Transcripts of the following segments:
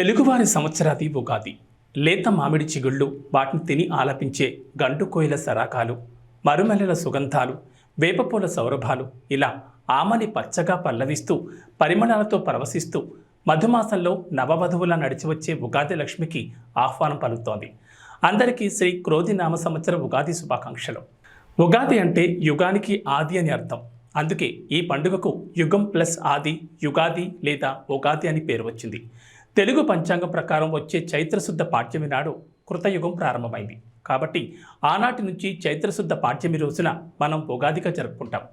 తెలుగువారి సంవత్సరాది ఉగాది. లేత మామిడి చిగుళ్ళు, వాటిని తిని ఆలపించే గంటు కోయిల సరాకాలు, మరుమల్లెల సుగంధాలు, వేపపూల సౌరభాలు, ఇలా ఆమని పచ్చగా పల్లవిస్తూ పరిమళాలతో పరవశిస్తూ మధుమాసంలో నవవధువులా నడిచివచ్చే ఉగాది లక్ష్మికి ఆహ్వానం పలుకుతోంది. అందరికీ శ్రీ క్రోధినామ సంవత్సర ఉగాది శుభాకాంక్షలు. ఉగాది అంటే యుగానికి ఆది అని అర్థం. అందుకే ఈ పండుగకు యుగం ప్లస్ ఆది, యుగాది లేదా ఉగాది అని పేరు వచ్చింది. తెలుగు పంచాంగం ప్రకారం వచ్చే చైత్రశుద్ధ పాడ్యమి నాడు కృతయుగం ప్రారంభమైంది. కాబట్టి ఆనాటి నుంచి చైత్రశుద్ధ పాడ్యమి రోజున మనం ఉగాదిగా జరుపుకుంటాం.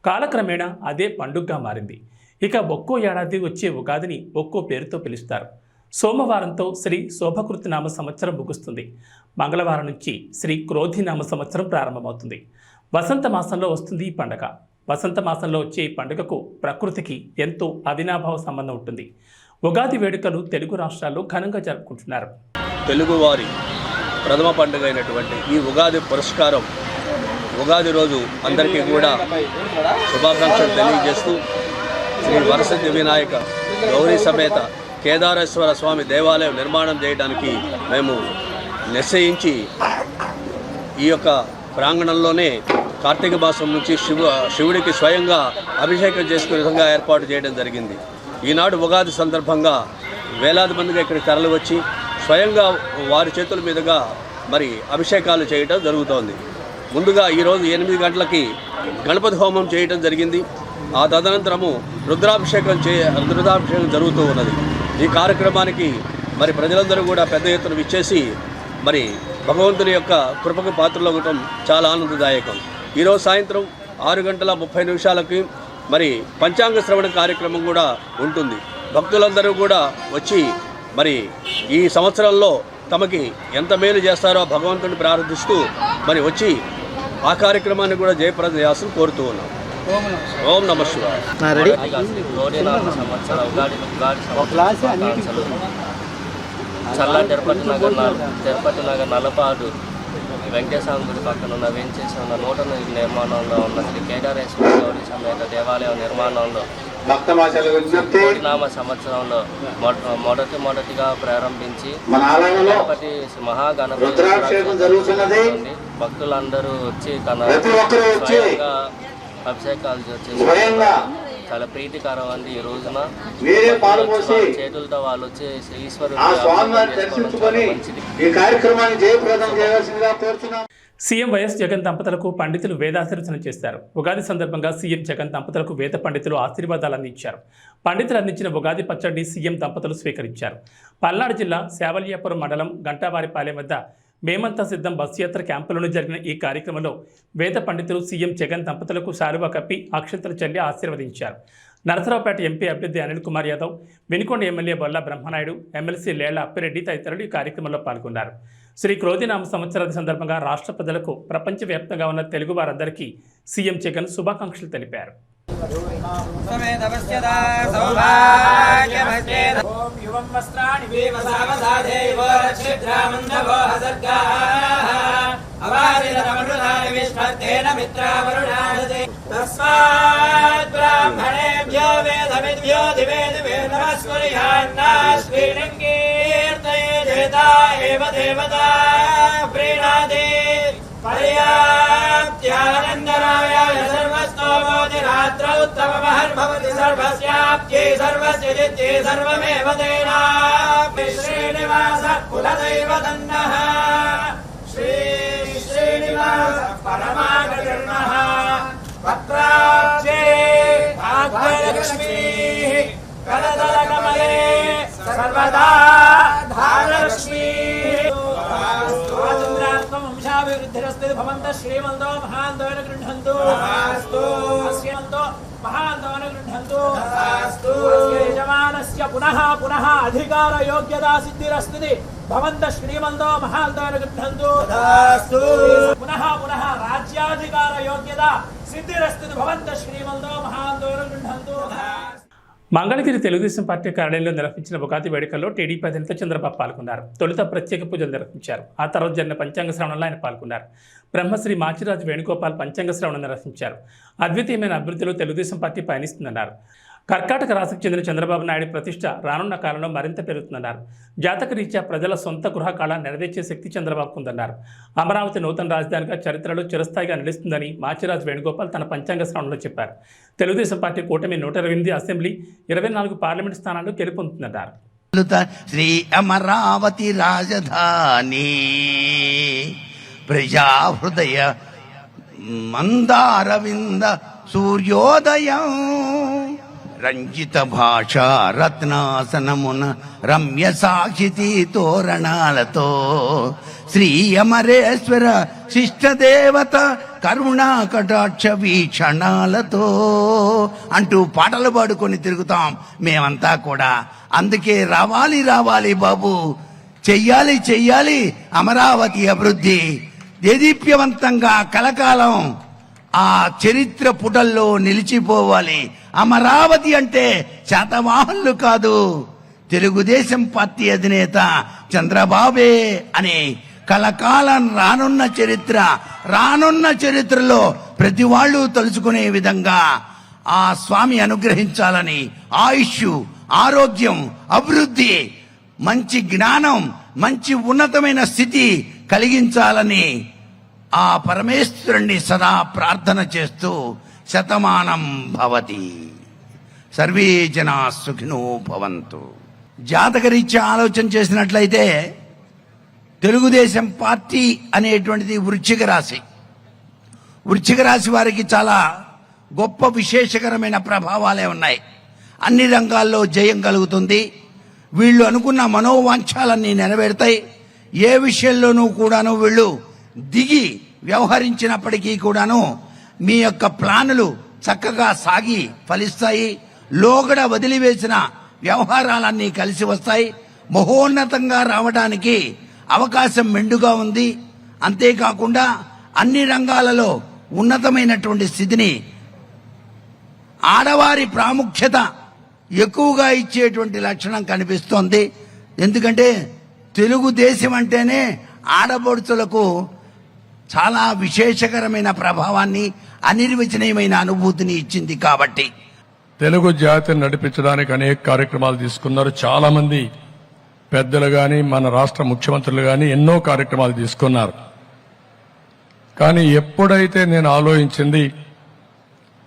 కాలక్రమేణా అదే పండుగగా మారింది. ఇక ఒక్కో ఏడాది వచ్చే ఉగాదిని ఒక్కో పేరుతో పిలుస్తారు. సోమవారంతో శ్రీ శోభకృతనామ సంవత్సరం ముగుస్తుంది. మంగళవారం నుంచి శ్రీ క్రోధినామ సంవత్సరం ప్రారంభమవుతుంది. వసంత మాసంలో వస్తుంది ఈ పండుగ. వసంత మాసంలో వచ్చే ఈ పండుగకు ప్రకృతికి ఎంతో అవినాభావ సంబంధం ఉంటుంది. ఉగాది వేడుకలు తెలుగు రాష్ట్రాల్లో ఘనంగా జరుపుకుంటున్నారు. తెలుగువారి ప్రథమ పండుగ అయినటువంటి ఈ ఉగాది పురస్కారం ఉగాది రోజు అందరికీ కూడా శుభాకాంక్షలు తెలియజేస్తూ శ్రీ వరసిద్ధి వినాయక గౌరీ సమేత కేదారేశ్వర స్వామి దేవాలయం నిర్మాణం చేయడానికి మేము నిశ్చయించి ఈ యొక్క ప్రాంగణంలోనే కార్తీక మాసం నుంచి శివుడికి స్వయంగా అభిషేకం చేసుకునే విధంగా ఏర్పాటు చేయడం జరిగింది. ఈనాడు ఉగాది సందర్భంగా వేలాది మందిగా ఇక్కడికి తరలి వచ్చి స్వయంగా వారి చేతుల మీదుగా మరి అభిషేకాలు చేయడం జరుగుతోంది. ముందుగా ఈరోజు 8 గంటలకి గణపతి హోమం చేయడం జరిగింది. ఆ తదనంతరము రుద్రాభిషేకం జరుగుతూ ఉన్నది. ఈ కార్యక్రమానికి మరి ప్రజలందరూ కూడా పెద్ద ఎత్తున విచ్చేసి మరి భగవంతుని యొక్క కృపకు పాత్రలు అవ్వటం చాలా ఆనందదాయకం. ఈరోజు సాయంత్రం 6:30 మరి పంచాంగ శ్రవణ కార్యక్రమం కూడా ఉంటుంది. భక్తులందరూ కూడా వచ్చి మరి ఈ సంవత్సరంలో తమకి ఎంత మేలు చేస్తారో భగవంతుని ప్రార్థిస్తూ మరి వచ్చి ఆ కార్యక్రమాన్ని కూడా జయప్రదం చేయాల్సి కోరుతూ ఉన్నాం. ఓం నమః శివాయ. చల్లా తిరుపతి నగర్ నల్లపాడు వెంకటేశ్వర గుడి పక్కన ఉన్న వేంచేసి ఉన్న నూతన నిర్మాణంలో ఉన్న శ్రీ కేదారేశ్వర గౌరీ సమేత దేవాలయం నిర్మాణంలో క్రోధినామ సంవత్సరంలో మొదటిగా ప్రారంభించి గణపతి మహాగణపతి భక్తులందరూ వచ్చి తన స్వయంగా అభిషేకాలు చేసి చాలా ప్రీతికరం అండి. ఈ రోజున చేతులతో వాళ్ళు వచ్చి ఈశ్వరుడు సీఎం వైఎస్ జగన్ దంపతులకు పండితులు వేదాశీర్వచనం చేశారు. ఉగాది సందర్భంగా సీఎం జగన్ దంపతులకు వేద పండితులు ఆశీర్వాదాలు అందించారు. పండితులు అందించిన ఉగాది పచ్చడిని సీఎం దంపతులు స్వీకరించారు. పల్నాడు జిల్లా శావల్యాపురం మండలం గంటావారిపాలెం వద్ద మేమంతా సిద్ధం బస్సు యాత్ర క్యాంపులోనే జరిగిన ఈ కార్యక్రమంలో వేద పండితులు సీఎం జగన్ దంపతులకు శాలువా కప్పి అక్షంతలు చల్లి ఆశీర్వదించారు. నరసరావుపేట ఎంపీ అభ్యర్థి అనిల్ కుమార్ యాదవ్, వినుకొండ ఎమ్మెల్యే బొల్లా బ్రహ్మనాయుడు, ఎమ్మెల్సీ లేళ్ల అప్పిరెడ్డి తదితరులు ఈ కార్యక్రమంలో పాల్గొన్నారు. శ్రీ క్రోధినామ సంవత్సరాది సందర్భంగా రాష్ట్ర ప్రజలకు ప్రపంచవ్యాప్తంగా ఉన్న తెలుగు వారందరికీ సీఎం జగన్ శుభాకాంక్షలు తెలిపారు. पर्याप्त्यानन्दरायाय सर्वस्तोमोतिरात्रौ उत्तममहर्भवति सर्वस्याप्त्यै सर्वस्य जित्यै सर्वमेव तेनाप्ति श्रीनिवासः कुलदैवतन्नः श्री श्रीनिवासः परमागतिर्नः पत्राब्जे भाग्यलक्ष्मीः करतलकमले सर्वदा धारलक्ष्मीः वंशाभिवृद्धिरस्ति भवन्तः श्रीमन्तो महान्तोन गृह्णन्तु श्रीमन्तो महान्तोन गृह्णन्तु यजमानस्य पुनः पुनः अधिकारयोग्यता सिद्धिरस्ति भवन्तः श्रीमन्तो महान्तोन गृह्णन्तु पुनः पुनः राज्याधिकारयोग्यता सिद्धिरस्ति भवन्तः श्रीमन्तो महान्तोन गृह्णन्तु. మంగళగిరి తెలుగుదేశం పార్టీ కార్యాలయంలో నిర్వహించిన ఉగాది వేడుకల్లో టీడీపీ అధినేత చంద్రబాబు పాల్గొన్నారు. తొలుత ప్రత్యేక పూజలు నిర్వహించారు. ఆ తర్వాత జరిగిన పంచాంగ శ్రవణంలో ఆయన పాల్గొన్నారు. బ్రహ్మశ్రీ మాచిరాజు వేణుగోపాల్ పంచాంగ శ్రవణం నిర్వహించారు. అద్వితీయమైన అభివృద్ధిలో తెలుగుదేశం పార్టీ పయనిస్తుందన్నారు. కర్కాటక రాశికి చెందిన చంద్రబాబు నాయుడు ప్రతిష్ట రానున్న కాలంలో మరింత పెరుగుతుందన్నారు. జాతక రీత్యా ప్రజల సొంత గృహ కళ నెరవేర్చే శక్తి చంద్రబాబుకు ఉందన్నారు. అమరావతి నూతన రాజధానిగా చరిత్రలో చిరస్థాయిగా నిలుస్తుందని మాచిరాజు వేణుగోపాల్ తన పంచాంగ శ్రవణంలో చెప్పారు. తెలుగుదేశం పార్టీ కూటమి 128 అసెంబ్లీ 24 పార్లమెంటు స్థానాల్లో గెలుపొందుతుందన్నారు. శ్రీ అమరావతి రాజధాని ప్రజా హృదయ మందారవింద సూర్యోదయం రంజిత భాష రత్నాసనమున రమ్య సాక్షితి తోరణాలతో శ్రీ అమరేశ్వర శిష్టదేవత కరుణా కటాక్ష వీక్షణాలతో అంటూ పాటలు పాడుకొని తిరుగుతాం మేమంతా కూడా. అందుకే రావాలి రావాలి బాబు, చెయ్యాలి చెయ్యాలి అమరావతి అభివృద్ధి, దేదీప్యవంతంగా కలకాలం ఆ చరిత్ర పుటల్లో నిలిచిపోవాలి. అమరావతి అంటే శాతవాహనులు కాదు, తెలుగుదేశం పార్టీ అధినేత చంద్రబాబే అనే కలకాలం రానున్న చరిత్రలో ప్రతి వాళ్ళు తలుచుకునే విధంగా ఆ స్వామి అనుగ్రహించాలని, ఆయుష్, ఆరోగ్యం, అభివృద్ధి, మంచి జ్ఞానం, మంచి ఉన్నతమైన స్థితి కలిగించాలని ఆ పరమేశ్వరుణ్ణి సదా ప్రార్థన చేస్తూ శతమానం భవతి, సర్వే జనా సుఖినో భవంతు. జాతకరీత్యా ఆలోచన చేసినట్లయితే తెలుగుదేశం పార్టీ అనేటువంటిది వృశ్చిక రాశి. వృశ్చిక రాశి వారికి చాలా గొప్ప విశేషకరమైన ప్రభావాలే ఉన్నాయి. అన్ని రంగాల్లో జయం కలుగుతుంది. వీళ్ళు అనుకున్న మనోవాంఛాలన్నీ నెరవేరుతాయి. ఏ విషయంలోనూ కూడాను వీళ్ళు దిగి వ్యవహరించినప్పటికీ కూడాను మీ యొక్క ప్లానులు చక్కగా సాగి ఫలిస్తాయి. లోగడ వదిలివేసిన వ్యవహారాలన్నీ కలిసి వస్తాయి. మహోన్నతంగా రావడానికి అవకాశం మెండుగా ఉంది. అంతేకాకుండా అన్ని రంగాలలో ఉన్నతమైనటువంటి స్థితిని, ఆడవారి ప్రాముఖ్యత ఎక్కువగా ఇచ్చేటువంటి లక్షణం కనిపిస్తోంది. ఎందుకంటే తెలుగుదేశం అంటేనే ఆడపడుచులకు చాలా విశేషకరమైన ప్రభావాన్ని, అనిర్వచనీయమైన అనుభూతిని ఇచ్చింది. కాబట్టి తెలుగు జాతిని నడిపించడానికి అనేక కార్యక్రమాలు తీసుకున్నారు. చాలా మంది పెద్దలు గాని, మన రాష్ట్ర ముఖ్యమంత్రులు గాని ఎన్నో కార్యక్రమాలు తీసుకున్నారు. కానీ ఎప్పుడైతే నేను ఆలోచించింది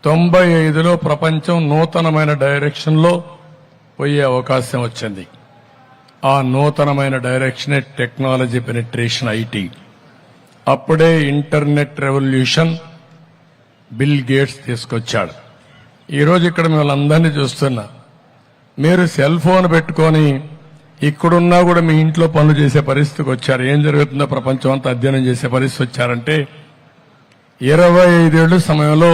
95లో ప్రపంచం నూతనమైన డైరెక్షన్లో పోయే అవకాశం వచ్చింది. ఆ నూతనమైన డైరెక్షనే టెక్నాలజీ పెనిట్రేషన్, ఐటీ. అప్పుడే ఇంటర్నెట్ రెవల్యూషన్ బిల్ గేట్స్ తీసుకొచ్చాడు. ఈరోజు ఇక్కడ మిమ్మల్ని అందరినీ చూస్తున్నా. మీరు సెల్ ఫోన్ పెట్టుకొని ఇక్కడున్నా కూడా మీ ఇంట్లో పనులు చేసే పరిస్థితికి వచ్చారు. ఏం జరుగుతుందో ప్రపంచం అంతా అధ్యయనం చేసే పరిస్థితి వచ్చారంటే 25 ఏళ్ల సమయంలో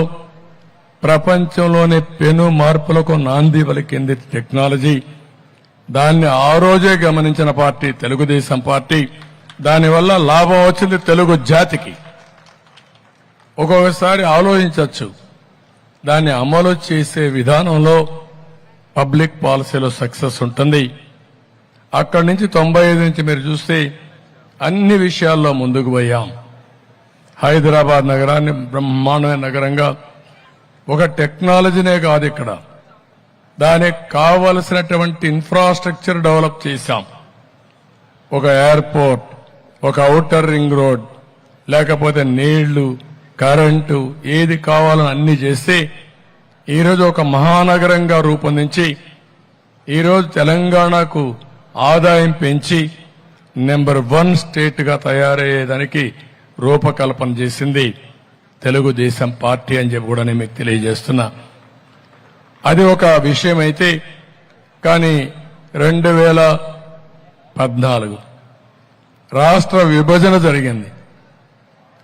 ప్రపంచంలోని పెను మార్పులకు నాంది పలికింది టెక్నాలజీ. దాన్ని ఆ రోజే గమనించిన పార్టీ తెలుగుదేశం పార్టీ. దానివల్ల లాభం వచ్చింది తెలుగు జాతికి. ఒక్కొక్కసారి ఆలోచించవచ్చు, దాన్ని అమలు చేసే విధానంలో పబ్లిక్ పాలసీలో సక్సెస్ ఉంటుంది. అక్కడి నుంచి 95 నుంచి మీరు చూస్తే అన్ని విషయాల్లో ముందుకు పోయాం. హైదరాబాద్ నగరాన్ని బ్రహ్మాండమైన నగరంగా, ఒక టెక్నాలజీనే కాదు ఇక్కడ, దానికి కావలసినటువంటి ఇన్ఫ్రాస్ట్రక్చర్ డెవలప్ చేశాం. ఒక ఎయిర్పోర్ట్, ఒక ఔటర్ రింగ్ రోడ్, లేకపోతే నీళ్లు, కరెంటు, ఏది కావాలని అన్ని చేస్తే ఈరోజు ఒక మహానగరంగా రూపొందించి ఈరోజు తెలంగాణకు ఆదాయం పెంచి నెంబర్ 1 స్టేట్ గా తయారయ్యేదానికి రూపకల్పన చేసింది తెలుగుదేశం పార్టీ అని చెప్పి కూడా నేను మీకు తెలియజేస్తున్నా. అది ఒక విషయం అయితే, కానీ 2014 రాష్ట్ర విభజన జరిగింది.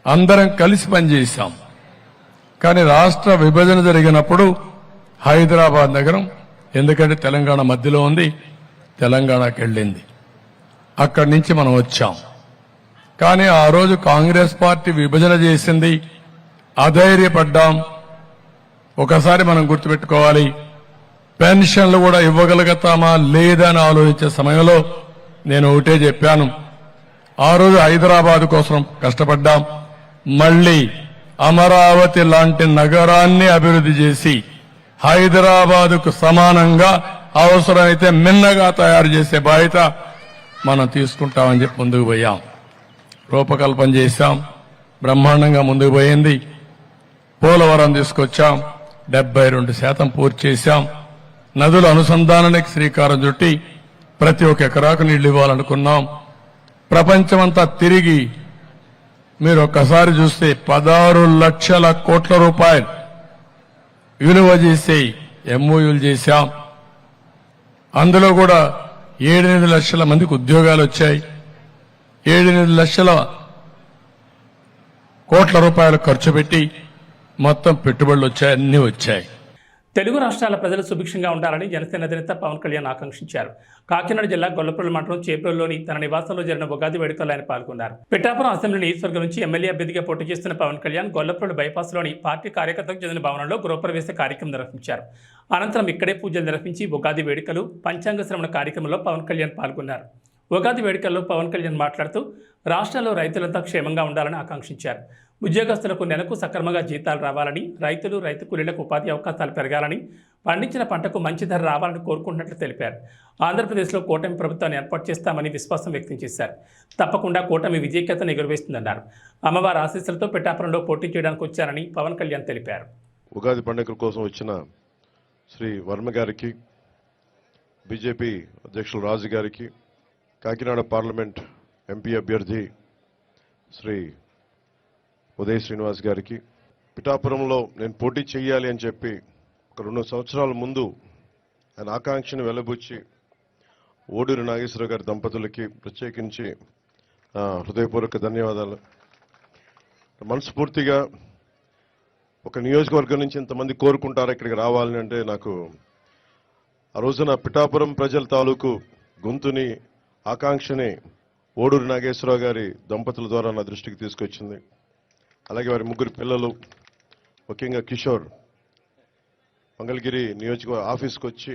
అందరం కలిసి పనిచేశాం. కానీ రాష్ట్ర విభజన జరిగినప్పుడు హైదరాబాద్ నగరం, ఎందుకంటే తెలంగాణ మధ్యలో ఉంది, తెలంగాణకి వెళ్ళింది. అక్కడి నుంచి మనం వచ్చాం. కానీ ఆ రోజు కాంగ్రెస్ పార్టీ విభజన చేసింది, అధైర్యపడ్డాం. ఒకసారి మనం గుర్తుపెట్టుకోవాలి, పెన్షన్లు కూడా ఇవ్వగలుగుతామా లేదా అని ఆలోచించే సమయంలో నేను ఒకటే చెప్పాను. ఆ రోజు హైదరాబాద్ కోసం కష్టపడ్డాం. మళ్లీ అమరావతి లాంటి నగరాన్ని అభివృద్ధి చేసి హైదరాబాదుకు సమానంగా అవసరమైతే మిన్నగా తయారు చేసే బాధ్యత మనం తీసుకుంటామని చెప్పి ముందుకు పోయాం. రూపకల్పన చేశాం, బ్రహ్మాండంగా ముందుకు పోయింది. పోలవరం తీసుకొచ్చాం, 72% పూర్తి చేశాం. నదుల అనుసంధానానికి శ్రీకారం చుట్టి ప్రతి ఒక్క ఎకరాకు నీళ్లు ఇవ్వాలనుకున్నాం. ప్రపంచమంతా తిరిగి మీరు ఒక్కసారి చూస్తే 16 లక్షల కోట్ల రూపాయలు విలువ చేసే ఎంఓయూలు చేశాం. అందులో కూడా 7-8 లక్షల మందికి ఉద్యోగాలు వచ్చాయి. 7-8 లక్షల కోట్ల రూపాయలు ఖర్చు పెట్టి మొత్తం పెట్టుబడులు వచ్చాయి, అన్ని వచ్చాయి. తెలుగు రాష్ట్రాల ప్రజలు సుభిక్షంగా ఉండాలని జనసేన అధినేత పవన్ కళ్యాణ్ ఆకాంక్షించారు. కాకినాడ జిల్లా గొల్లపల్లి మండలం చేబ్రోలులోని తన నివాసంలో జరిగిన ఉగాది వేడుకల్లో ఆయన పాల్గొన్నారు. పిఠాపురం అసెంబ్లీ నియోజకవర్గం నుంచి ఎమ్మెల్యే అభ్యర్థిగా పోటీ చేస్తున్న పవన్ కళ్యాణ్ గొల్లపల్లి బైపాస్లోని పార్టీ కార్యకర్తలకు చెందిన భవనంలో గృహప్రవేశ కార్యక్రమం నిర్వహించారు. అనంతరం ఇక్కడే పూజలు నిర్వహించి ఉగాది వేడుకలు, పంచాంగ శ్రవణ కార్యక్రమంలో పవన్ కళ్యాణ్ పాల్గొన్నారు. ఉగాది వేడుకల్లో పవన్ కళ్యాణ్ మాట్లాడుతూ రాష్ట్రంలో రైతులంతా క్షేమంగా ఉండాలని ఆకాంక్షించారు. ఉద్యోగస్తులకు నెలకు సక్రమంగా జీతాలు రావాలని, రైతులు, రైతు కూలీలకు ఉపాధి అవకాశాలు పెరగాలని, పండించిన పంటకు మంచి ధర రావాలని కోరుకుంటున్నట్లు తెలిపారు. ఆంధ్రప్రదేశ్లో కూటమి ప్రభుత్వాన్ని ఏర్పాటు చేస్తామని విశ్వాసం వ్యక్తం చేశారు. తప్పకుండా కూటమి విజయకేతను ఎగురవేస్తుందన్నారు. అమ్మవారి ఆశీస్సులతో పిఠాపురంలో పోటీ చేయడానికి వచ్చారని పవన్ కళ్యాణ్ తెలిపారు. ఉగాది పండుగ కోసం వచ్చిన శ్రీ వర్మ గారికి, బీజేపీ అధ్యక్షులు రాజు గారికి, కాకినాడ పార్లమెంట్ ఎంపీ అభ్యర్థి శ్రీ ఉదయ్ శ్రీనివాస్ గారికి, పిఠాపురంలో నేను పోటీ చేయాలి అని చెప్పి ఒక 2 సంవత్సరాల ముందు ఆయన ఆకాంక్షను వెలబుచ్చి ఓడూరి నాగేశ్వరరావు గారి దంపతులకి ప్రత్యేకించి హృదయపూర్వక ధన్యవాదాలు. మనస్ఫూర్తిగా ఒక నియోజకవర్గం నుంచి ఇంతమంది కోరుకుంటారా ఇక్కడికి రావాలని అంటే నాకు ఆ రోజున పిఠాపురం ప్రజల తాలూకు గొంతుని, ఆకాంక్షని ఓడూరి నాగేశ్వరరావు గారి దంపతుల ద్వారా నా దృష్టికి తీసుకొచ్చింది. అలాగే వారి 3 పిల్లలు, ముఖ్యంగా కిషోర్ మంగళగిరి నియోజకవర్గ ఆఫీస్కి వచ్చి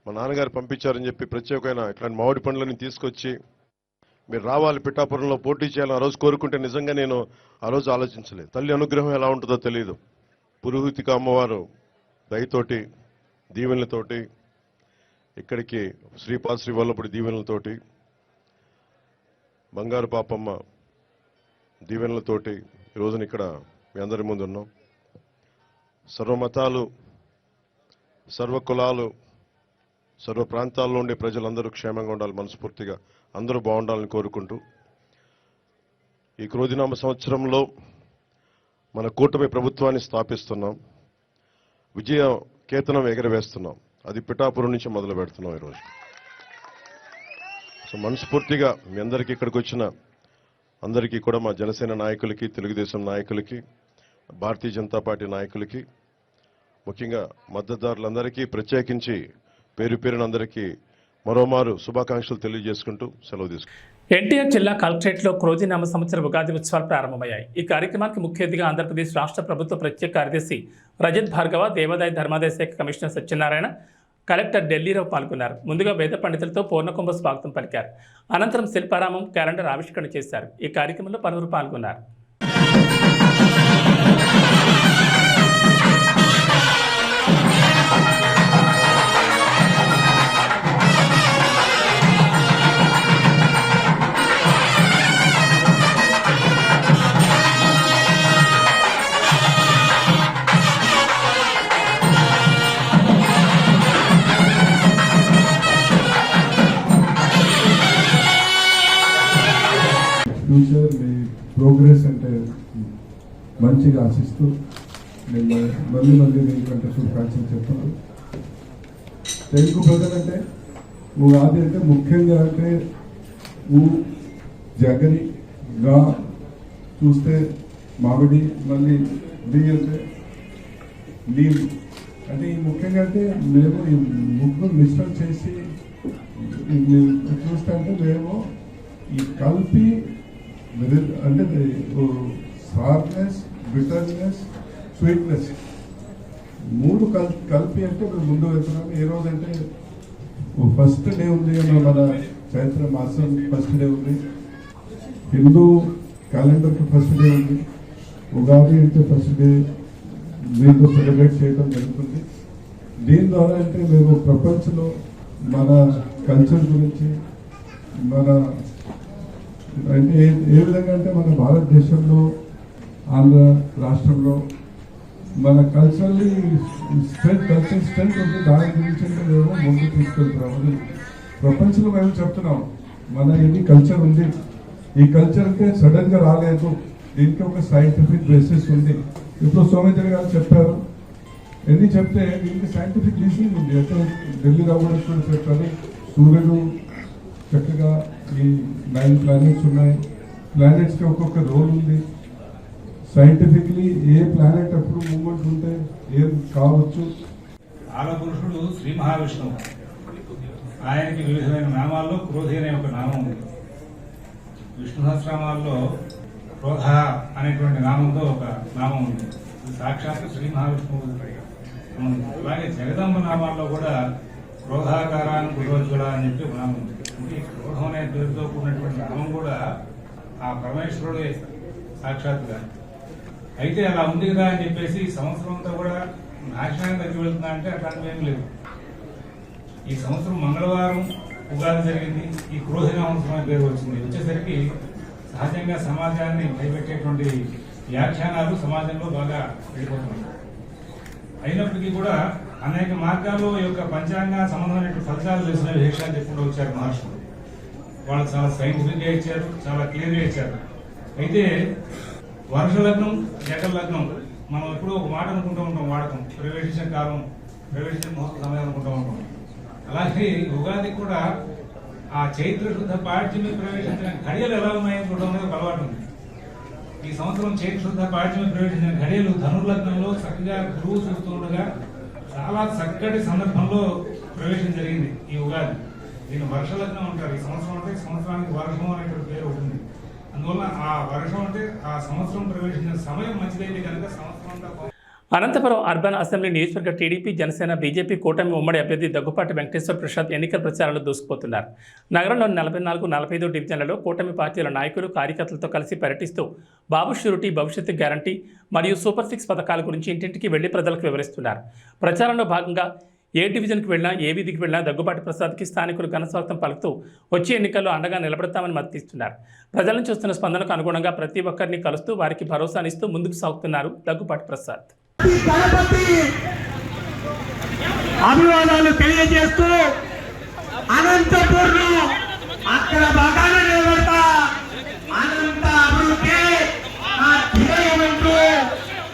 మా నాన్నగారు పంపించారని చెప్పి ప్రత్యేకమైన ఇట్లాంటి మామిడి పండ్లని తీసుకొచ్చి మీరు రావాలి పిఠాపురంలో పోటీ చేయాలని ఆ రోజు కోరుకుంటే నిజంగా నేను ఆ రోజు ఆలోచించలేదు. తల్లి అనుగ్రహం ఎలా ఉంటుందో తెలియదు. పురోహితిక అమ్మవారు దయతోటి, దీవెనలతోటి, ఇక్కడికి శ్రీపాద శ్రీ వల్లపుడి దీవెనలతోటి, బంగారు పాపమ్మ దీవెనలతోటి ఈ రోజున ఇక్కడ మీ అందరి ముందు ఉన్నాం. సర్వమతాలు, సర్వ కులాలు, సర్వ ప్రాంతాల్లో ఉండే ప్రజలందరూ క్షేమంగా ఉండాలి, మనస్ఫూర్తిగా అందరూ బాగుండాలని కోరుకుంటూ ఈ క్రోధినామ సంవత్సరంలో మన కూటమి ప్రభుత్వాన్ని స్థాపిస్తున్నాం. విజయ కేతనం ఎగరవేస్తున్నాం. అది పిఠాపురం నుంచి మొదలు పెడుతున్నాం ఈరోజు. సో మనస్ఫూర్తిగా మీ అందరికీ ఇక్కడికి వచ్చిన అందరికీ కూడా, మా జనసేన నాయకులకి, తెలుగుదేశం నాయకులకి, భారతీయ జనతా పార్టీ నాయకులకి, ముఖ్యంగా మద్దతుదారులందరికీ ప్రత్యేకించి పేరు పేరున అందరికీ మరోమారు శుభాకాంక్షలు తెలియజేసుకుంటూ సెలవు తీసుకుంటాం. ఎన్టీఆర్ జిల్లా కలెక్టరేట్లో క్రోధినామ సంవత్సర ఉగాది ఉత్సవాలు ప్రారంభమయ్యాయి. ఈ కార్యక్రమానికి ముఖ్య అతిథిగా ఆంధ్రప్రదేశ్ రాష్ట్ర ప్రభుత్వ ప్రత్యేక కార్యదర్శి రజత్ భార్గవ, దేవాదాయ ధర్మాదాయ శాఖ కమిషనర్ సత్యనారాయణ, కలెక్టర్ ఢిల్లీరావు పాల్గొన్నారు. ముందుగా వేద పండితులతో పూర్ణకుంభ స్వాగతం పలికారు. అనంతరం శిల్పారామం, క్యాలెండర్ ఆవిష్కరణ చేశారు. ఈ కార్యక్రమంలో పలువురు పాల్గొన్నారు. ఫ్యూచర్ మీ ప్రోగ్రెస్ అంటే మంచిగా ఆశిస్తూ నేను మళ్ళీ మీకంటే శుభాకాంక్షలు చెప్తున్నాను. తెలుగు ప్రజలంటే ఉగాది అంటే ముఖ్యంగా అంటే జగని గా చూస్తే మామిడి, మళ్ళీ డి అంటే నీళ్ళు అంటే ఈ ముఖ్యంగా అంటే మేము ఈ ముగ్గురు మిశ్రమం చేసి చూస్తే అంటే మేము ఈ కలిపి అంటే సార్నెస్, బిటర్నెస్, స్వీట్నెస్ 3 కలిపి అంటే మేము ముందు వెళ్తున్నాం. ఏ రోజు అంటే ఫస్ట్ డే ఉంది, మన చైత్ర మాసం ఫస్ట్ డే ఉంది, హిందూ క్యాలెండర్కి ఫస్ట్ డే ఉంది, ఉగాది అంటే ఫస్ట్ డే దీంతో సెలబ్రేట్ చేయడం జరుగుతుంది. దీని ద్వారా అంటే మేము ప్రపంచంలో మన కల్చర్ గురించి మన అంటే ఏ విధంగా అంటే మన భారతదేశంలో ఆంధ్ర రాష్ట్రంలో మన కల్చరల్ స్ట్రెంత్ ఉంది. దాని గురించి అంటే మేము ముందు తీసుకెళ్తున్నాము. ప్రపంచంలో మేము చెప్తున్నాం మన ఇది కల్చర్ ఉంది. ఈ కల్చర్ అంటే సడన్ గా రాలేదు, దీనికి ఒక సైంటిఫిక్ బేసిస్ ఉంది. ఇప్పుడు సోమేంద్ర గారు చెప్పారు, ఎన్ని చెప్తే దీనికి సైంటిఫిక్ రీజన్ ఉంది. అంటే ఢిల్లీ రావడం కూడా చెప్పారు, సూర్యుడు చక్కగా ఈ 9 ప్లానెట్స్ ఉన్నాయి, ప్లానెట్స్కి ఒక్కొక్క రోల్ ఉంది. సైంటిఫిక్లీ ఏ ప్లానెట్ అప్పుడు మూవ్మెంట్ ఉంటే ఏం కావచ్చు. ఆలపురుషుడు శ్రీ మహావిష్ణువు, ఆయనకి వివిధమైన నామాల్లో క్రోధి అనే ఒక నామం ఉంది. విష్ణు సహస్రనామాల్లో క్రోధ అనేటువంటి నామంతో ఒక నామం ఉంది. ఇది సాక్షాత్ శ్రీ మహావిష్ణువు. అలాగే జగదంబ నామాల్లో కూడా క్రోధాకారాన్ని కురోజ్వల అని చెప్పి ఒక నామం ఉంది. అంటే క్రోధం అనే పేరుతో కూడినటువంటి నామం కూడా ఆ పరమేశ్వరుడే సాక్షాత్తుగా. అయితే అలా ఉంది కదా అని చెప్పేసి ఈ సంవత్సరం అంతా కూడా నాశనానికి తగ్గి వెళ్తుందా అంటే అట్లాంటివి ఏం లేదు. ఈ సంవత్సరం మంగళవారం ఉగాది జరిగింది. ఈ క్రోధి సంవత్సరం అనే పేరు వచ్చింది. వచ్చేసరికి సహజంగా సమాజాన్ని భయపెట్టేటువంటి వ్యాఖ్యానాలు సమాజంలో బాగా వెళ్ళిపోతున్నాయి. అయినప్పటికీ కూడా అనేక మార్గాల్లో ఈ యొక్క పంచాంగ సంబంధమైన ఫలితాలు తెలిసిన విశేషాలు చెప్పుకుంటూ వచ్చారు మహర్షులు. వాళ్ళు చాలా సైంటిఫిక్గా ఇచ్చారు, చాలా క్లియర్గా ఇచ్చారు. అయితే వర్ష లగ్నం, జగన్ లగ్నం మనం ఎప్పుడూ ఒక మాట అనుకుంటూ ఉంటాం, వాడకం ప్రవేశించిన కాలం, ప్రవేశించిన ముహూర్త సమయం అనుకుంటూ ఉంటాం. అలాగే ఉగాది కూడా ఆ చైత్ర శుద్ధ పాడ్యమి ప్రవేశించిన ఘడియలు ఎలా ఉన్నాయని చూడడం అనేది ఒక అలవాటు ఉంది. ఈ సంవత్సరం చైత్ర శుద్ధ పాడ్యమి ప్రవేశించిన ఘడియలు ధనుర్లగ్నంలో చక్కగా గురువు చూస్తుండగా చాలా చక్కటి సందర్భంలో ప్రవేశం జరిగింది ఈ ఉగాది. దీన్ని వర్షలగ్నం అంటారు. ఈ సంవత్సరం అంటే సంవత్సరానికి వర్షం అనేటువంటి పేరు ఉంటుంది. అందువల్ల ఆ వర్షం అంటే ఆ సంవత్సరం ప్రవేశించిన సమయం మంచిదైతే కనుక సంవత్సరం అంతా. అనంతపురం అర్బన్ అసెంబ్లీ నియోజకవర్గ టీడీపీ, జనసేన, బీజేపీ కూటమి ఉమ్మడి అభ్యర్థి దగ్గుపాటి వెంకటేశ్వర ప్రసాద్ ఎన్నికల ప్రచారంలో దూసుకుపోతున్నారు. నగరంలోని 44, 45 డివిజన్లలో కూటమి పార్టీల నాయకులు, కార్యకర్తలతో కలిసి పర్యటిస్తూ బాబు షూరిటీ, భవిష్యత్తు గ్యారంటీ మరియు సూపర్ 6 పథకాల గురించి ఇంటింటికి వెళ్లి ప్రజలకు వివరిస్తున్నారు. ప్రచారంలో భాగంగా ఏ డివిజన్కి వెళ్ళినా, ఏ వీధికి వెళ్ళినా దగ్గుబాటి ప్రసాద్కి స్థానికులు ఘనస్వాగతం పలుకుతూ వచ్చే ఎన్నికల్లో అండగా నిలబడతామని మద్దతిస్తున్నారు. ప్రజల నుంచి వస్తున్న స్పందనకు అనుగుణంగా ప్రతి ఒక్కరిని కలుస్తూ వారికి భరోసానిస్తూ ముందుకు సాగుతున్నారు దగ్గుబాటి ప్రసాద్. అభివాదాలు తెలియజేస్తూ అనంతపూర్లో అక్కడ బాగానే నిలబడతా, అనంత అభివృద్ధి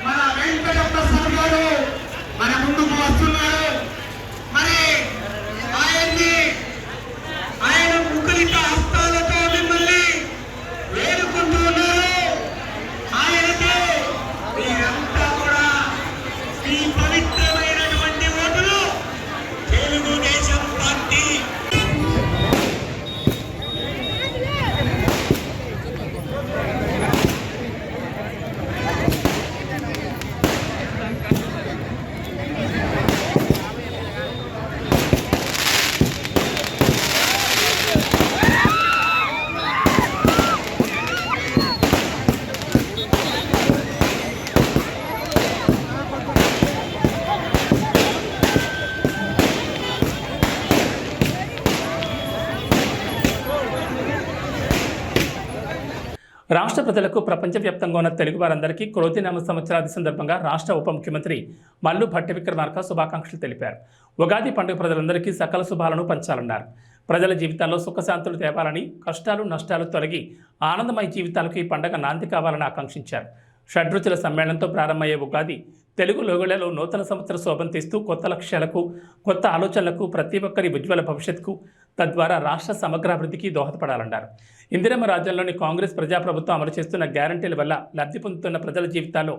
మన వెంకట ప్రసాద్ గారు మన ముందుకు వస్తున్నారు. మరి ఆయన ముఖలిత హస్తాలతో మిమ్మల్ని వేడుకుంటూ ఉన్నారు. ఆయనకి మీరంతా కూడా ఈ పవిత్రమైనటువంటి ఓటులు తెలుగుదేశం పార్టీ. రాష్ట్ర ప్రజలకు ప్రపంచవ్యాప్తంగా ఉన్న తెలుగు వారందరికీ క్రోధినామ సంవత్సరాది సందర్భంగా రాష్ట్ర ఉప ముఖ్యమంత్రి మల్లు భట్టి విక్రమార్క శుభాకాంక్షలు తెలిపారు. ఉగాది పండుగ ప్రజలందరికీ సకల శుభాలను పంచాలన్నారు. ప్రజల జీవితాల్లో సుఖశాంతులు తేవాలని, కష్టాలు నష్టాలు తొలగి ఆనందమయ జీవితాలకు ఈ పండుగ నాంది కావాలని ఆకాంక్షించారు. షడ్రుచుల సమ్మేళనంతో ప్రారంభమయ్యే ఉగాది తెలుగు లోగళ్లలో నూతన సంవత్సర శోభం తీస్తూ కొత్త లక్ష్యాలకు, కొత్త ఆలోచనలకు, ప్రతి ఒక్కరి ఉజ్వల భవిష్యత్తుకు, తద్వారా రాష్ట్ర సమగ్రాభివృద్ధికి దోహదపడాలన్నారు. ఇందిరమ్మ రాజ్యంలోని కాంగ్రెస్ ప్రజాప్రభుత్వం అమలు చేస్తున్న గ్యారంటీల వల్ల లబ్ధి పొందుతున్న ప్రజల జీవితాల్లో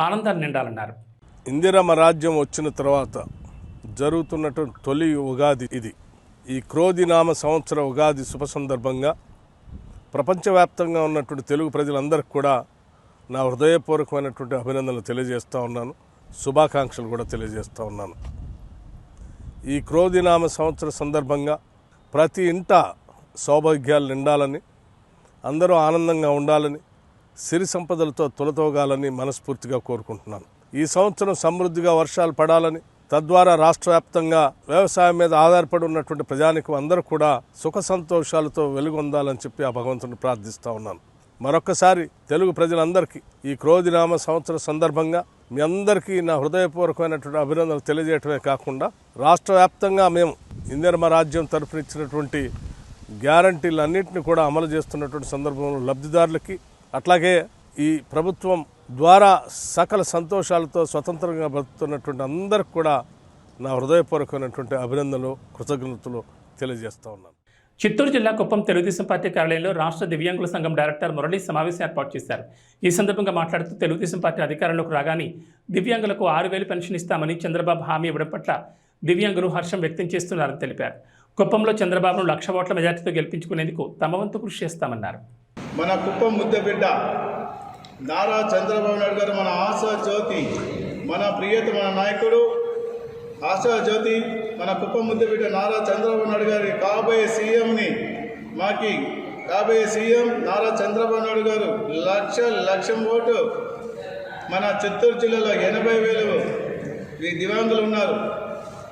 ఆనందాలు నిండాలన్నారు. ఇందిరమ్మ రాజ్యం వచ్చిన తర్వాత జరుగుతున్నటువంటి తొలి ఉగాది ఇది. ఈ క్రోధినామ సంవత్సర ఉగాది శుభ సందర్భంగా ప్రపంచవ్యాప్తంగా ఉన్నటువంటి తెలుగు ప్రజలందరికీ కూడా నా హృదయపూర్వకమైనటువంటి అభినందనలు తెలియజేస్తూ ఉన్నాను. శుభాకాంక్షలు కూడా తెలియజేస్తూ ఉన్నాను. ఈ క్రోధినామ సంవత్సర సందర్భంగా ప్రతి ఇంట సౌభాగ్యాలు నిండాలని, అందరూ ఆనందంగా ఉండాలని, సిరి సంపదలతో తులతోగాలని మనస్ఫూర్తిగా కోరుకుంటున్నాను. ఈ సంవత్సరం సమృద్ధిగా వర్షాలు పడాలని, తద్వారా రాష్ట్ర వ్యాప్తంగా వ్యవసాయం మీద ఆధారపడి ఉన్నటువంటి ప్రజానికం అందరూ కూడా సుఖ సంతోషాలతో వెలుగొందాలని చెప్పి ఆ భగవంతుని ప్రార్థిస్తూ ఉన్నాను. మరొక్కసారి తెలుగు ప్రజలందరికీ ఈ క్రోధినామ సంవత్సర సందర్భంగా మీ అందరికీ నా హృదయపూర్వకమైనటువంటి అభినందనలు తెలియజేయటమే కాకుండా రాష్ట్ర వ్యాప్తంగా మేము ఇందిరమ్మ రాజ్యం తరఫున ఇచ్చినటువంటి గ్యారంటీలన్నింటినీ కూడా అమలు చేస్తున్నటువంటి సందర్భంలో లబ్ధిదారులకి, అట్లాగే ఈ ప్రభుత్వం ద్వారా సకల సంతోషాలతో స్వతంత్రంగా బతుకుతున్నటువంటి అందరికి కూడా నా హృదయపూర్వకమైనటువంటి అభినందనలు, కృతజ్ఞతలు తెలియజేస్తూ ఉన్నాను. చిత్తూరు జిల్లా కుప్పం తెలుగుదేశం పార్టీ కార్యాలయంలో రాష్ట్ర దివ్యాంగుల సంఘం డైరెక్టర్ మురళీ సమావేశం ఏర్పాటు చేశారు. ఈ సందర్భంగా మాట్లాడుతూ తెలుగుదేశం పార్టీ అధికారంలోకి రాగానే దివ్యాంగులకు 6,000 పెన్షన్ ఇస్తామని చంద్రబాబు హామీ ఇవ్వడం పట్ల దివ్యాంగులు హర్షం వ్యక్తం చేస్తున్నారని తెలిపారు. కుప్పంలో చంద్రబాబును 1,00,000 ఓట్ల మెజార్టీతో గెలిపించుకునేందుకు తమ వంతు కృషి చేస్తామన్నారు. మన కుప్పం ముద్దబిడ్డ నారా చంద్రబాబు నాయుడు గారు మన ఆశా జ్యోతి, మన ప్రియతమ నాయకుడు ఆశా జ్యోతి, మన కుప్పం ముద్దబిడ్డ నారా చంద్రబాబు నాయుడు గారి కాబోయే సీఎంని మాకి కాబోయే సీఎం నారా చంద్రబాబు నాయుడు గారు 1,00,000 ఓటు. మన చిత్తూరు జిల్లాలో 80,000 దివ్యాంగులు ఉన్నారు.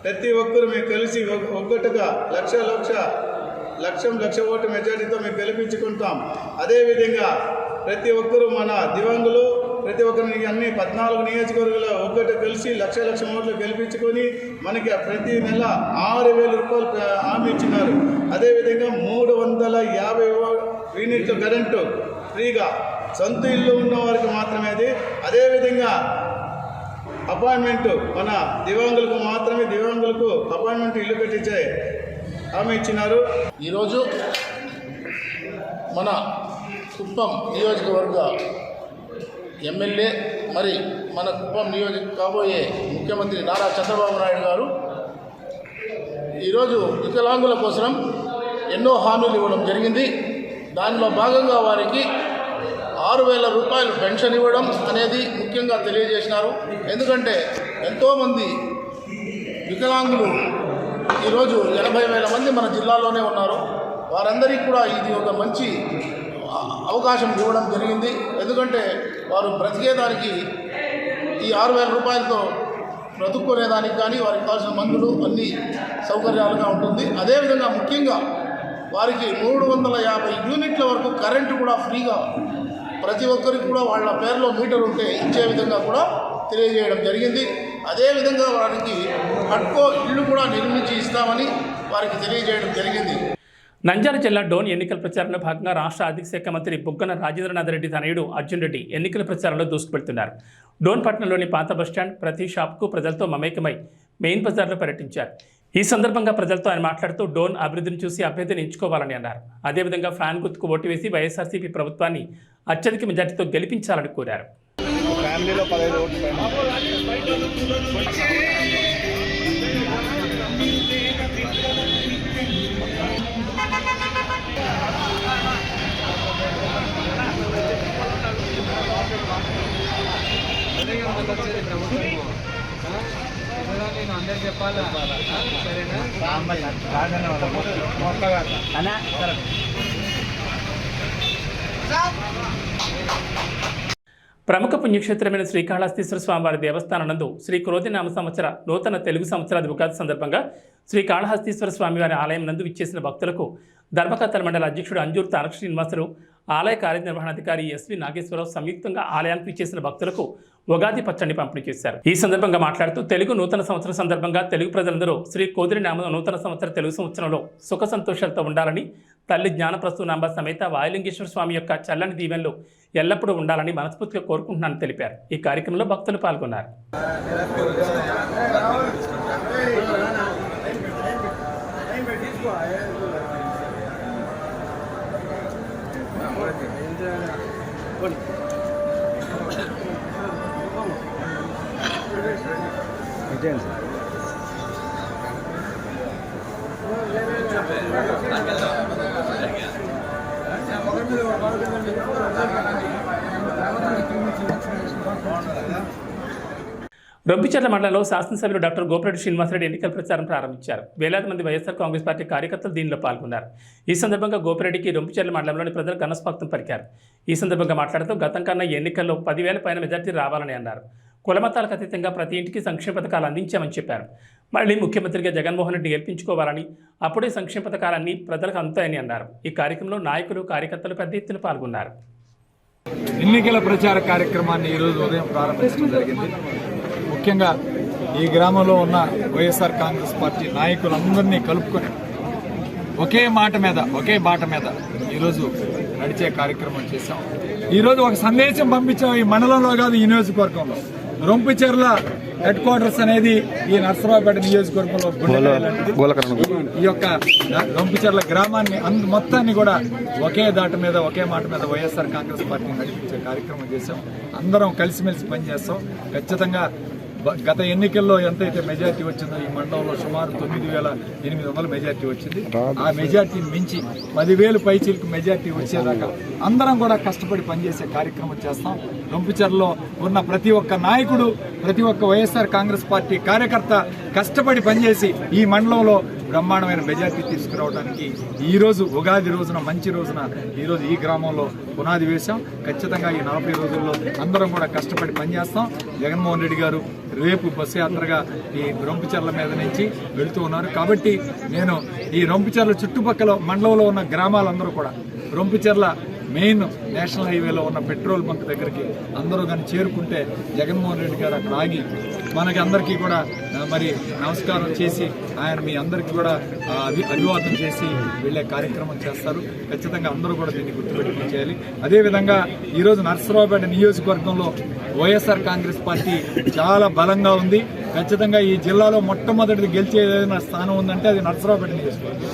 ప్రతి ఒక్కరు మేము కలిసి ఒక్కటిగా 1,00,000 ఓటు మెజార్టీతో మేము గెలిపించుకుంటాం. అదేవిధంగా ప్రతి ఒక్కరూ మన దివ్యాంగులు ప్రతి ఒక్కరిని అన్ని 14 నియోజకవర్గాల్లో ఒక్కటి కలిసి 1,00,000 ఓట్లు గెలిపించుకొని మనకి ప్రతి నెల 6,000 రూపాయలు హామీ ఇచ్చినారు. అదేవిధంగా 350 యూనిట్లు కరెంటు ఫ్రీగా సొంత ఇల్లు ఉన్న వారికి మాత్రమే అది. అదేవిధంగా అపాయింట్మెంట్ మన దివ్యాంగులకు మాత్రమే దివ్యాంగులకు అపాయింట్మెంట్ ఇల్లు కట్టించే హామీ ఇచ్చినారు. ఈరోజు మన కుప్పం నియోజకవర్గ ఎమ్మెల్యే మరి మన కుప్పం కాబోయే ముఖ్యమంత్రి నారా చంద్రబాబు నాయుడు గారు ఈరోజు వికలాంగుల కోసం ఎన్నో హామీలు ఇవ్వడం జరిగింది. దానిలో భాగంగా వారికి 6,000 రూపాయలు పెన్షన్ ఇవ్వడం అనేది ముఖ్యంగా తెలియజేసినారు. ఎందుకంటే ఎంతోమంది వికలాంగులు ఈరోజు 80,000 మంది మన జిల్లాలోనే ఉన్నారు. వారందరికీ కూడా ఇది ఒక మంచి అవకాశం ఇవ్వడం జరిగింది. ఎందుకంటే వారు బ్రతికేదానికి ఈ 6,000 రూపాయలతో బ్రతుక్కునేదానికి కానీ వారికి కావాల్సిన మందులు అన్ని సౌకర్యాలుగా ఉంటుంది. అదేవిధంగా ముఖ్యంగా వారికి 350 యూనిట్ల వరకు కరెంటు కూడా ఫ్రీగా ప్రతి ఒక్కరికి కూడా వాళ్ళ పేరులో మీటర్ ఉంటే ఇచ్చే విధంగా కూడా తెలియజేయడం జరిగింది. అదేవిధంగా వారికి హట్కో ఇళ్ళు కూడా నిర్మించి ఇస్తామని వారికి తెలియజేయడం జరిగింది. నంద్యాల జిల్లా డోన్ ఎన్నికల ప్రచారంలో భాగంగా రాష్ట్ర ఆర్థిక శాఖ మంత్రి బుగ్గన రాజేంద్రనాథ్ రెడ్డి తనయుడు అర్జున్ రెడ్డి ఎన్నికల ప్రచారంలో దూసుకువెళ్తున్నారు. డోన్ పట్టణంలోని పాత బస్టాండ్ ప్రతి షాప్కు ప్రజలతో మమేకమై మెయిన్ బజార్లో పర్యటించారు. ఈ సందర్భంగా ప్రజలతో ఆయన మాట్లాడుతూ డోన్ అభివృద్ధిని చూసి అభ్యర్థిని ఎంచుకోవాలని అన్నారు. అదేవిధంగా ఫ్యాన్ గుర్తుకు ఓటు వేసి వైఎస్ఆర్సీపీ ప్రభుత్వాన్ని అత్యధిక మెజార్టీతో గెలిపించాలని కోరారు. ప్రముఖ పుణ్యక్షేత్రమైన శ్రీకాళహస్తీశ్వర స్వామివారి దేవస్థానం నందు శ్రీ క్రోధినామ సంవత్సర నూతన తెలుగు సంవత్సరాది ఉగాది సందర్భంగా శ్రీకాళహస్తీశ్వర స్వామివారి ఆలయం నందు విచ్చేసిన భక్తులకు ధర్మకర్తల మండలి అధ్యక్షుడు అంజూరు తారక శ్రీనివాసరావు, ఆలయ కార్యనిర్వహణాధికారి ఎస్వి నాగేశ్వరరావు సంయుక్తంగా ఆలయానికి విచ్చేసిన భక్తులకు ఉగాది పచ్చడిని పంపిణీ చేశారు. ఈ సందర్భంగా మాట్లాడుతూ తెలుగు నూతన సంవత్సరం సందర్భంగా తెలుగు ప్రజలందరూ శ్రీ కోదిరినామ నూతన సంవత్సర తెలుగు సంవత్సరంలో సుఖ సంతోషాలతో ఉండాలని, తల్లి జ్ఞానప్రసూనాంబ సమేత వాయులింగేశ్వర స్వామి యొక్క చల్లని దీవెనలు ఎల్లప్పుడూ ఉండాలని మనస్ఫూర్తిగా కోరుకుంటున్నానని తెలిపారు. ఈ కార్యక్రమంలో భక్తులు పాల్గొన్నారు. రొంపిచెర్ల మండలంలో శాసనసభ్యులు డాక్టర్ గోపిరెడ్డి శ్రీనివాసరెడ్డి ఎన్నికల ప్రచారం ప్రారంభించారు. వేలాది మంది వైఎస్ఆర్ కాంగ్రెస్ పార్టీ కార్యకర్తలు దీనిలో పాల్గొన్నారు. ఈ సందర్భంగా గోపిరెడ్డికి రొంపిచెర్ల మండలంలోని ప్రజలు ఘనస్వాగతం పలికారు. ఈ సందర్భంగా మాట్లాడుతూ గతం కన్నా ఎన్నికల్లో 10,000 పైన మెజార్టీ రావాలని అన్నారు. కులమతాలకు అతీతంగా ప్రతి ఇంటికి సంక్షేమ పథకాలు అందించామని చెప్పారు. మళ్ళీ ముఖ్యమంత్రిగా జగన్మోహన్ రెడ్డి గెలిపించుకోవాలని, అప్పుడే సంక్షేమ పథకాలన్నీ ప్రజలకు అందుతాయని అన్నారు. ఈ కార్యక్రమంలో నాయకులు, కార్యకర్తలు పెద్ద ఎత్తున పాల్గొన్నారు. ఎన్నికల ప్రచార కార్యక్రమాన్ని ఈరోజు ఉదయం ప్రారంభించడం జరిగింది. ముఖ్యంగా ఈ గ్రామంలో ఉన్న వైఎస్ఆర్ కాంగ్రెస్ పార్టీ నాయకులందరినీ కలుపుకొని ఒకే మాట మీద, ఒకే బాట మీద ఈరోజు నడిచే కార్యక్రమం చేశాం. ఈరోజు ఒక సందేశం పంపించాం. ఈ మండలంలో కాదు, ఈ నియోజకవర్గంలో రొంపిచెర్ల హెడ్ క్వార్టర్స్ అనేది ఈ నర్సరావుపేట నియోజకవర్గంలో ఈ యొక్క రొంపిచెర్ల గ్రామాన్ని మొత్తాన్ని కూడా ఒకే దాటి మీద, ఒకే మాట మీద వైఎస్ఆర్ కాంగ్రెస్ పార్టీని నడిపించే కార్యక్రమం చేశాం. అందరం కలిసిమెలిసి పనిచేస్తాం. ఖచ్చితంగా గత ఎన్నికల్లో ఎంతైతే మెజార్టీ వచ్చిందో ఈ మండలంలో సుమారు 9,800 మెజార్టీ వచ్చింది. ఆ మెజార్టీని మించి 10,000 పైచీలకు మెజార్టీ వచ్చేదాకా అందరం కూడా కష్టపడి పనిచేసే కార్యక్రమం చేస్తాం. రొంపిచెర్లలో ఉన్న ప్రతి ఒక్క నాయకుడు, ప్రతి ఒక్క వైఎస్ఆర్ కాంగ్రెస్ పార్టీ కార్యకర్త కష్టపడి పనిచేసి ఈ మండలంలో బ్రహ్మాండమైన మెజార్టీ తీసుకురావడానికి ఈరోజు ఉగాది రోజున, మంచి రోజున ఈరోజు ఈ గ్రామంలో పునాది వేశాం. ఖచ్చితంగా ఈ 40 రోజుల్లో అందరం కూడా కష్టపడి పనిచేస్తాం. జగన్మోహన్ రెడ్డి గారు రేపు బస్సు యాత్రగా ఈ రొంపిచెర్ల మీద నుంచి వెళుతూ ఉన్నారు. కాబట్టి నేను ఈ రొంపిచెర్ల చుట్టుపక్కల మండలంలో ఉన్న గ్రామాలందరూ కూడా రొంపిచెర్ల మెయిన్ నేషనల్ హైవేలో ఉన్న పెట్రోల్ బంక్ దగ్గరికి అందరూ కానీ చేరుకుంటే జగన్మోహన్ రెడ్డి గారు అక్కడ ఆగి మనకి అందరికీ కూడా మరి నమస్కారం చేసి ఆయన మీ అందరికీ కూడా అభివాదం చేసి వెళ్ళే కార్యక్రమం చేస్తారు. ఖచ్చితంగా అందరూ కూడా దీన్ని గుర్తుపెట్టుకుని చేయాలి. అదేవిధంగా ఈరోజు నర్సరావుపేట నియోజకవర్గంలో వైఎస్ఆర్ కాంగ్రెస్ పార్టీ చాలా బలంగా ఉంది. ఖచ్చితంగా ఈ జిల్లాలో మొట్టమొదటిది గెలిచే ఏదైనా స్థానం ఉందంటే అది నర్సరావుపేట నియోజకవర్గం.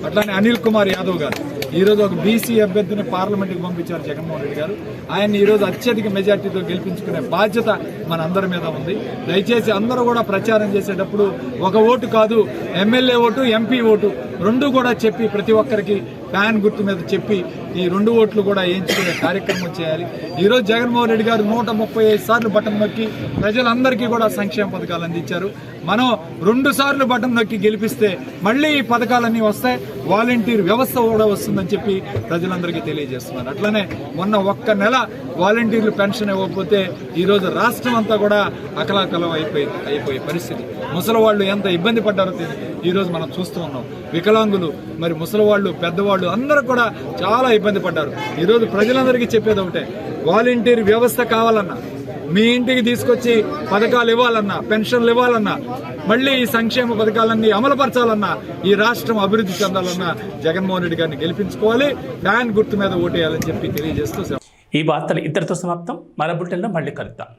అట్లానే అనిల్ కుమార్ యాదవ్ గారు ఈరోజు ఒక బీసీ అభ్యర్థిని పార్లమెంట్కి పంపించారు జగన్మోహన్ రెడ్డి గారు. ఆయన్ని ఈరోజు అత్యధిక మెజార్టీతో గెలిపించుకునే బాధ్యత మన అందరి మీద ఉంది. దయచేసి అందరూ కూడా ప్రచారం చేసేటప్పుడు ఒక ఓటు కాదు, ఎమ్మెల్యే ఓటు, ఎంపీ ఓటు రెండు కూడా చెప్పి ప్రతి ఒక్కరికి ఫ్యాన్ గుర్తు మీద చెప్పి ఈ 2 ఓట్లు కూడా వేయించుకునే కార్యక్రమం చేయాలి. ఈరోజు జగన్మోహన్ రెడ్డి గారు 135 సార్లు బటన్ నొక్కి ప్రజలందరికీ కూడా సంక్షేమ పథకాలు అందించారు. మనం 2 సార్లు బటన్ నొక్కి గెలిపిస్తే మళ్ళీ ఈ పథకాలన్నీ వస్తాయి. వాలంటీర్ వ్యవస్థ కూడా వస్తుందని చెప్పి ప్రజలందరికీ తెలియజేస్తున్నారు. అట్లనే మొన్న 1 నెల వాలంటీర్లు పెన్షన్ ఇవ్వకపోతే ఈరోజు రాష్ట్రం అంతా కూడా అకలాకలం అయిపోయే పరిస్థితి. ముసలి వాళ్ళు ఎంత ఇబ్బంది పడ్డారో ఈరోజు మనం చూస్తూ ఉన్నాం. వికలాంగులు, మరి ముసలి వాళ్ళు, పెద్దవాళ్ళు అందరూ కూడా చాలా ఇబ్బంది పడ్డారు. ఈరోజు ప్రజలందరికీ చెప్పేది ఒకటే, వాలంటీర్ వ్యవస్థ కావాలన్నా, మీ ఇంటికి తీసుకొచ్చి పథకాలు ఇవ్వాలన్నా, పెన్షన్లు ఇవ్వాలన్నా, మళ్ళీ ఈ సంక్షేమ పథకాలన్నీ అమలుపరచాలన్నా, ఈ రాష్ట్రం అభివృద్ధి చెందాలన్నా జగన్మోహన్ రెడ్డి గారిని గెలిపించుకోవాలి, ఫ్యాన్ గుర్తు మీద ఓటేయాలని చెప్పి తెలియజేస్తూ ఈ వార్తలు ఇద్దరితో సమాప్తం. మన బులెటిన్లో మళ్ళీ కలుద్దాం.